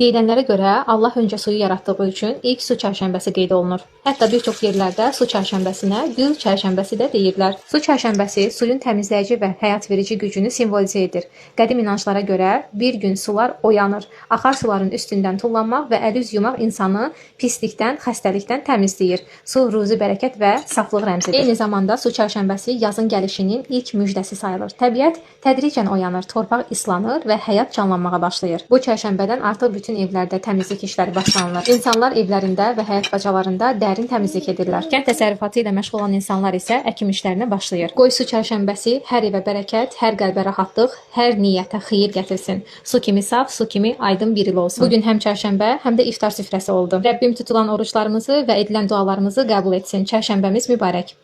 Deyilənlərə görə Allah öncə suyu yaratdığı üçün ilk su çərşənbəsi qeyd olunur. Hətta bir çox yerlərdə su çərşənbəsinə gül çərşənbəsi də deyirlər. Su çərşənbəsi suyun təmizləyici və həyat verici gücünü simvolizə edir. Qədim inanclara görə bir gün sular oyanır. Axar suların üstündən tullanmaq və əl-üz yumaq insanı pislikdən, xəstəlikdən təmizləyir. Su ruzi bərəkət və saflıq rəmzidir. Eyni zamanda su çərşənbəsi yazın gəlişinin ilk müjdəsi sayılır. Təbiət tədricən oyanır, torpaq islanır və həyat canlanmağa başlayır. Bu çərşənbədən artıq bütün evlərdə təmizlik işləri başlanılır. İnsanlar evlərində və həyət bacalarında dərin təmizlik edirlər. Kənd təsərrüfatı ilə məşğul olan insanlar isə əkim işlərinə başlayır. Qoy su çərşənbəsi hər evə bərəkət, hər qəlbə rahatlıq, hər niyyətə xeyir gətirsin. Su kimi saf, su kimi aydın bir il olsun. Bugün həm çərşənbə, həm də iftar süfrəsi oldu. Rəbbim tutulan oruçlarımızı və edilən dualarımızı qəbul etsin. Çərşənbəmiz mübarək.